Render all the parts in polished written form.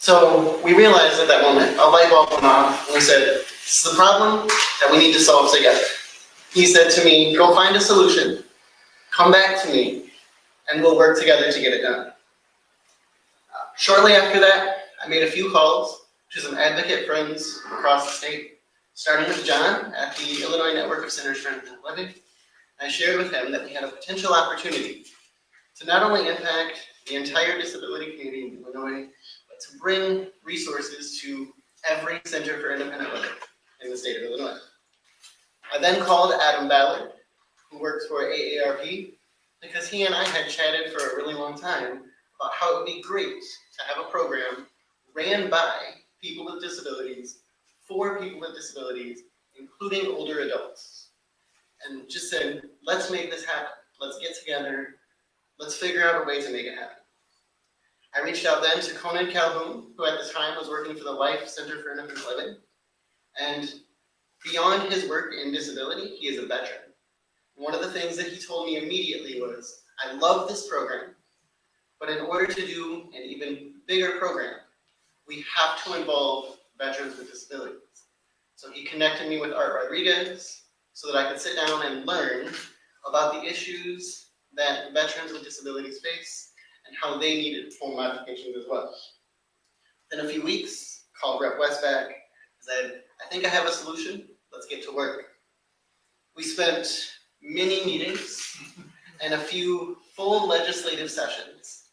So we realized at that moment, a light bulb went off, and we said, this is the problem that we need to solve together. He said to me, go find a solution, come back to me, and we'll work together to get it done. Shortly after that, I made a few calls to some advocate friends across the state, starting with John at the Illinois Network of Centers for Independent Living. I shared with him that we had a potential opportunity to not only impact the entire disability community in Illinois, but to bring resources to every Center for Independent Living in the state of Illinois. I then called Adam Ballard, who works for AARP, because he and I had chatted for a really long time about how it would be great to have a program ran by people with disabilities, for people with disabilities, including older adults. And just said, let's make this happen. Let's get together. Let's figure out a way to make it happen. I reached out then to Conan Calhoun, who at the time was working for the Life Center for Independent Living. And beyond his work in disability, he is a veteran. One of the things that he told me immediately was, I love this program, but in order to do an even bigger program, we have to involve veterans with disabilities. So he connected me with Art Rodriguez so that I could sit down and learn about the issues that veterans with disabilities face and how they needed home modifications as well. In a few weeks, called Rep. West back, said, I think I have a solution, let's get to work. We spent many meetings and a few full legislative sessions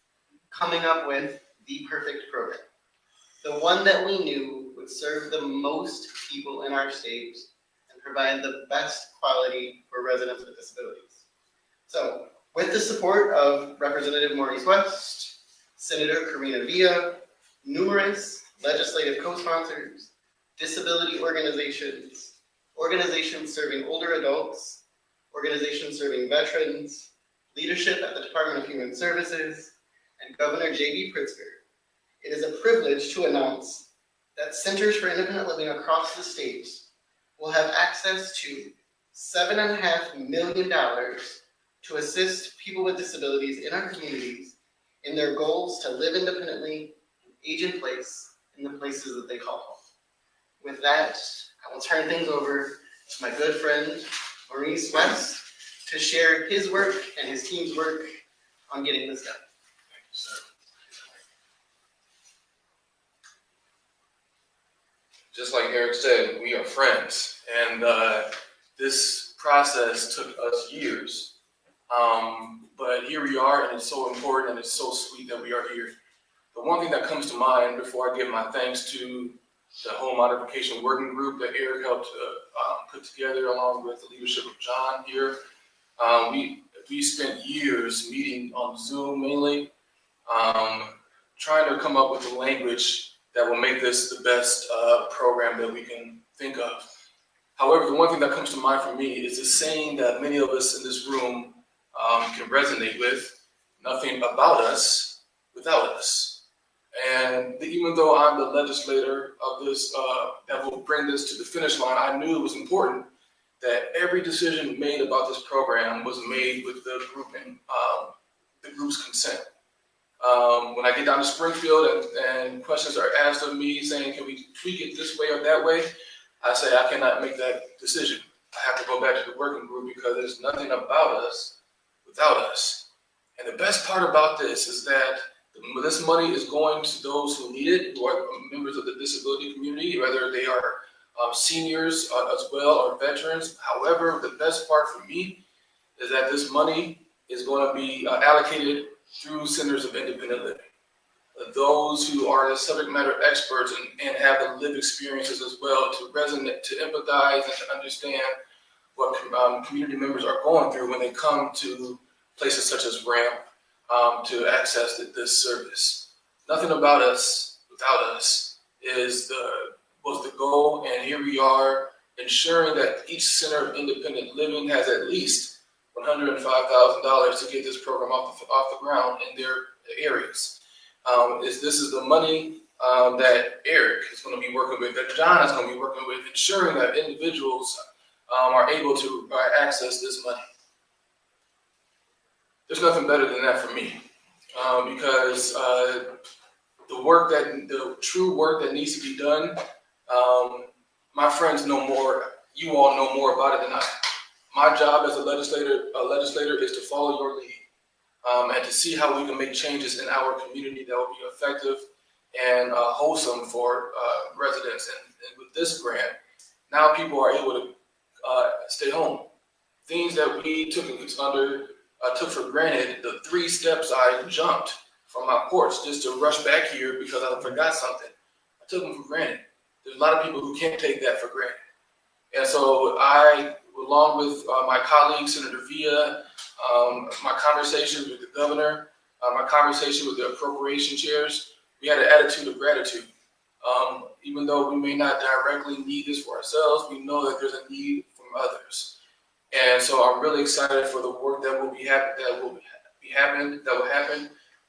coming up with the perfect program. The one that we knew would serve the most people in our state and provide the best quality for residents with disabilities. So, with the support of Representative Maurice West, Senator Karina Villa, numerous legislative co-sponsors, disability organizations, organizations serving older adults, organizations serving veterans, leadership at the Department of Human Services, and Governor J.B. Pritzker, it is a privilege to announce that Centers for Independent Living across the state will have access to $7.5 million to assist people with disabilities in our communities in their goals to live independently, age in place, in the places that they call home. With that, I will turn things over to my good friend, Maurice West, to share his work and his team's work on getting this done. Thank you, sir. Just like Eric said, we are friends, and this process took us years. But here we are, and it's so important, and it's so sweet that we are here. The one thing that comes to mind before I give my thanks to the home modification working group that Eric helped put together along with the leadership of John here. We spent years meeting on Zoom mainly, trying to come up with a language that will make this the best program that we can think of. However, the one thing that comes to mind for me is a saying that many of us in this room can resonate with: nothing about us without us. And even though I'm the legislator of this, that will bring this to the finish line, I knew it was important that every decision made about this program was made with the group's consent. When I get down to Springfield and questions are asked of me saying, can we tweak it this way or that way? I say, I cannot make that decision. I have to go back to the working group because there's nothing about us without us. And the best part about this is that this money is going to those who need it, who are members of the disability community, whether they are seniors as well or veterans. However, the best part for me is that this money is going to be allocated through Centers of Independent Living. Those who are the subject matter experts and have the lived experiences as well to resonate, to empathize, and to understand what community members are going through when they come to places such as RAMP to access this service. Nothing about us without us was the goal, and here we are ensuring that each Center of Independent Living has at least $105,000 to get this program off the ground in their areas. This is the money that Eric is going to be working with, that John is going to be working with, ensuring that individuals are able to access this money. There's nothing better than that for me, because the true work that needs to be done, my friends know more. You all know more about it than I. My job as a legislator is to follow your lead, and to see how we can make changes in our community that will be effective and wholesome for residents. And with this grant, now people are able to stay home. Things that we took for granted, the 3 steps I jumped from my porch just to rush back here because I forgot something. I took them for granted. There's a lot of people who can't take that for granted. And so I, along with my colleague, Senator Villa, my conversations with the governor, my conversation with the appropriation chairs, we had an attitude of gratitude. Even though we may not directly need this for ourselves, we know that there's a need from others. And so I'm really excited for the work that will happen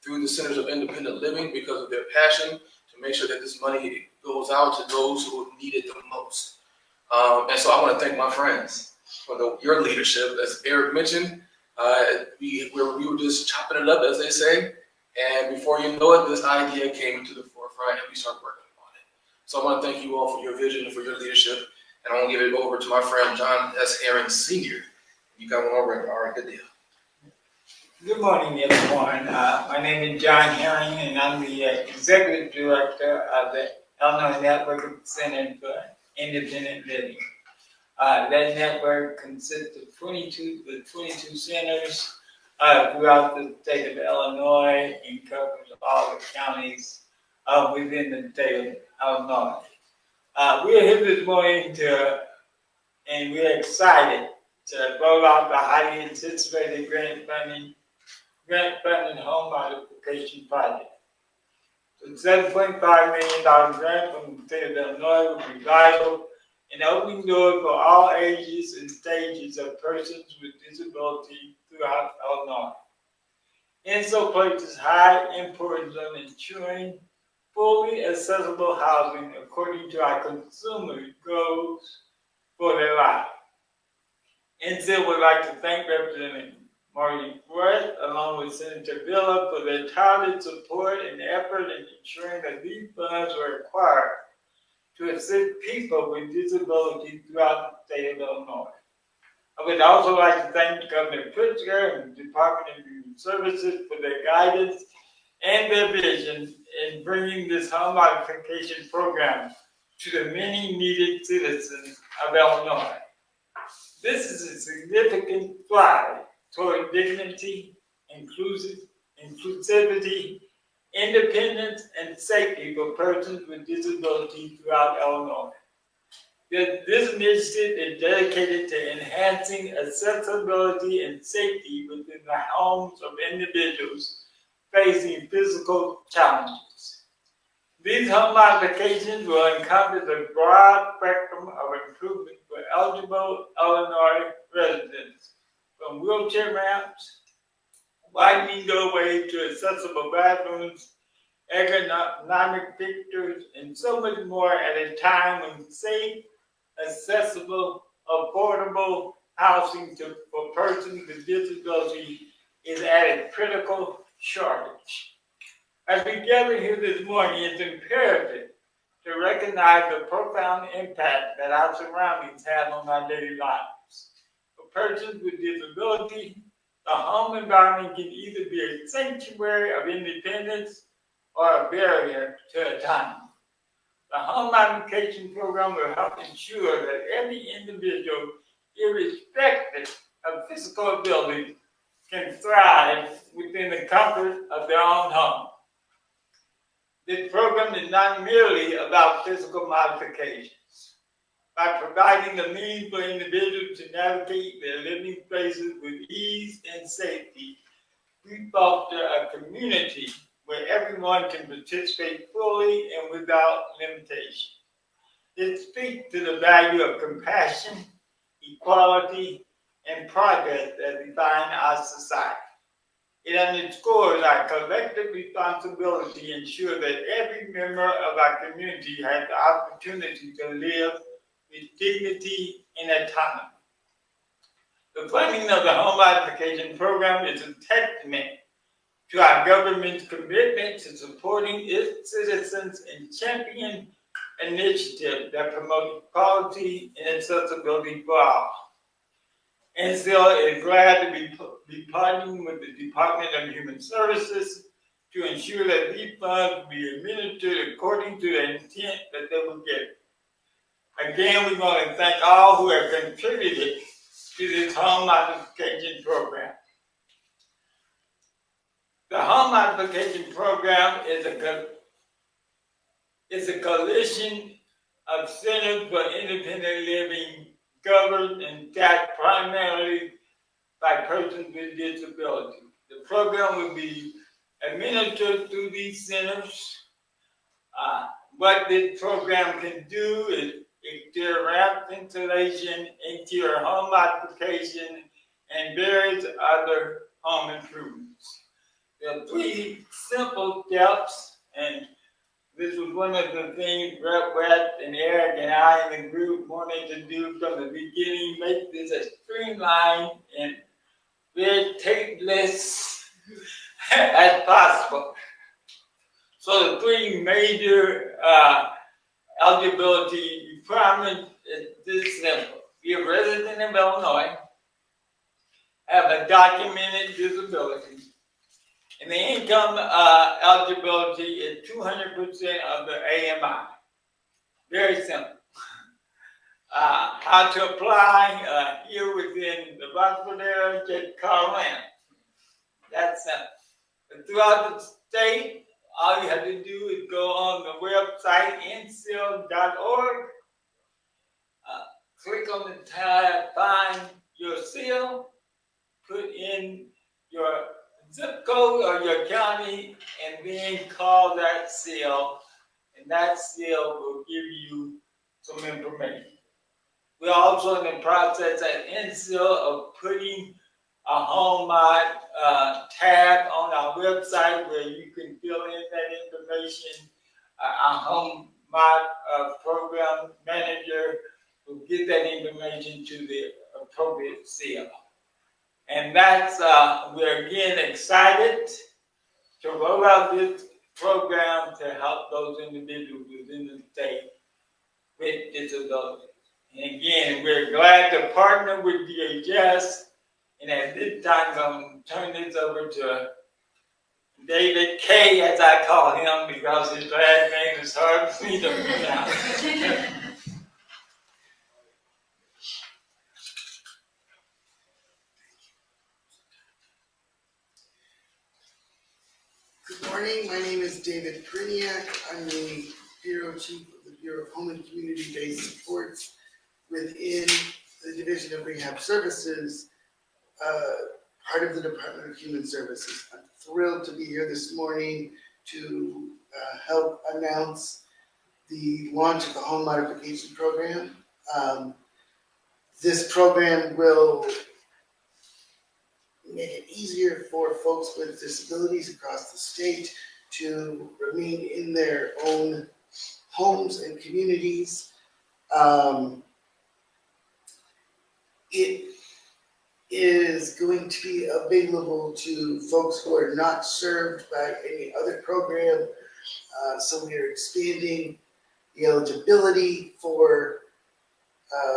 through the Centers of Independent Living because of their passion to make sure that this money goes out to those who need it the most. And so I want to thank my friends for your leadership. As Eric mentioned, we were just chopping it up, as they say. And before you know it, this idea came to the forefront and we started working on it. So I want to thank you all for your vision and for your leadership. And I want to give it over to my friend, John S. Aaron Sr. You got one over. All right, good deal. Good morning, everyone. My name is John Herring, and I'm the Executive Director of the Illinois Network of Centers for Independent Living. That network consists of 22 centers throughout the state of Illinois and covers all the counties within the state of Illinois. We're here this morning and we're excited to roll out the highly anticipated grant funding home modification project. The $7.5 million grant from the state of Illinois will be vital in opening doors for all ages and stages of persons with disability throughout Illinois. INSO places high importance on ensuring fully accessible housing according to our consumer goals for their life. INSO would like to thank Representative Marty West, along with Senator Villa, for their tireless support and effort in ensuring that these funds were acquired to assist people with disabilities throughout the state of Illinois. I would also like to thank Governor Pritzker and the Department of Human Services for their guidance and their vision in bringing this home modification program to the many needed citizens of Illinois. This is a significant stride toward dignity, inclusivity, independence, and safety for persons with disabilities throughout Illinois. This initiative is dedicated to enhancing accessibility and safety within the homes of individuals facing physical challenges. These home modifications will encompass a broad spectrum of improvement for eligible Illinois residents, from wheelchair ramps, widening doorways to accessible bathrooms, ergonomic fixtures, and so much more at a time when safe, accessible, affordable housing for persons with disability is at a critical shortage. As we gather here this morning, it's imperative to recognize the profound impact that our surroundings have on our daily lives. For persons with disability, the home environment can either be a sanctuary of independence or a barrier to autonomy. The home modification program will help ensure that every individual, irrespective of physical ability, can thrive within the comfort of their own home. This program is not merely about physical modifications. By providing a means for individuals to navigate their living spaces with ease and safety, we foster a community where everyone can participate fully and without limitation. It speaks to the value of compassion, equality, and progress that define our society. It underscores our collective responsibility to ensure that every member of our community has the opportunity to live with dignity and autonomy. The funding of the home modification program is a testament to our government's commitment to supporting its citizens and champion initiatives that promote equality and accessibility for all. NCL is glad to be partnering with the Department of Human Services to ensure that these funds be administered according to the intent that they were given. Again, we want to thank all who have contributed to this home modification program. The home modification program is a coalition of centers for independent living governed and staffed primarily by persons with disabilities. The program will be administered through these centers. What this program can do is exterior ramp installation, interior home modification, and various other home improvements. There are 3 simple steps, and this was one of the things Brett and Eric and I in the group wanted to do from the beginning, make this as streamlined and red tape-less as possible. So the 3 major eligibility requirements is this simple. Be a resident of Illinois, have a documented disability, and the income eligibility is 200% of the AMI. Very simple. How to apply here within the Rockford area, just call in. That's simple. But throughout the state, all you have to do is go on the website ncil.org, click on the tab, find your seal, put in your zip code or your county, and then call that seal, and that seal will give you some information. We're also in the process at NCIL of putting a home mod tab on our website where you can fill in that information. Our home mod program manager will get that information to the appropriate seal. And that's, we're again excited to roll out this program to help those individuals within the state with disabilities. And again, we're glad to partner with DHS. And at this time, I'm going to turn this over to David K, as I call him, because his last name is hard for me to pronounce. Good morning, my name is David Kriniak. I'm the Bureau Chief of the Bureau of Home and Community-Based Supports within the Division of Rehab Services, part of the Department of Human Services. I'm thrilled to be here this morning to help announce the launch of the Home Modification Program. This program will make it easier for folks with disabilities across the state to remain in their own homes and communities. It is going to be available to folks who are not served by any other program. So we are expanding the eligibility for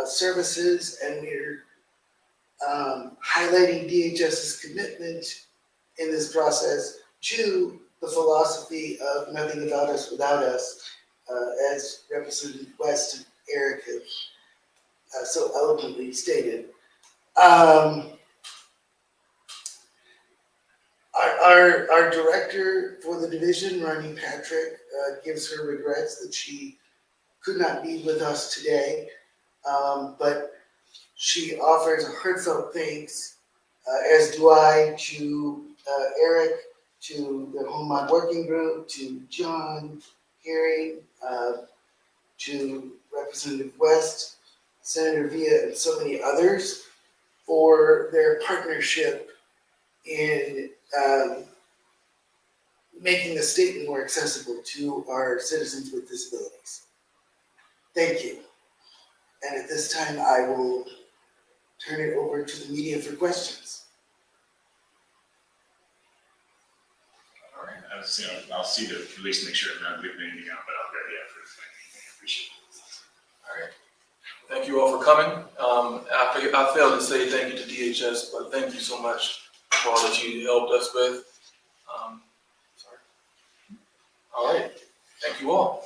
services, and we're highlighting DHS's commitment in this process to the philosophy of nothing about us without us, as Representative West and Eric have so eloquently stated. Our director for the division, Ronnie Patrick, gives her regrets that she could not be with us today, but she offers a heartfelt thanks, as do I, to Eric, to the Home Mod Working Group, to John Herring, to Representative West, Senator Villa, and so many others for their partnership in making the state more accessible to our citizens with disabilities. Thank you. And at this time, I will turn it over to the media for questions. I'll see the release and make sure I'm not leaving anything out, but I'll grab the effort. I appreciate it. All right. Thank you all for coming. I failed to say thank you to DHS, but thank you so much for all that you helped us with. Sorry. All right. Thank you all.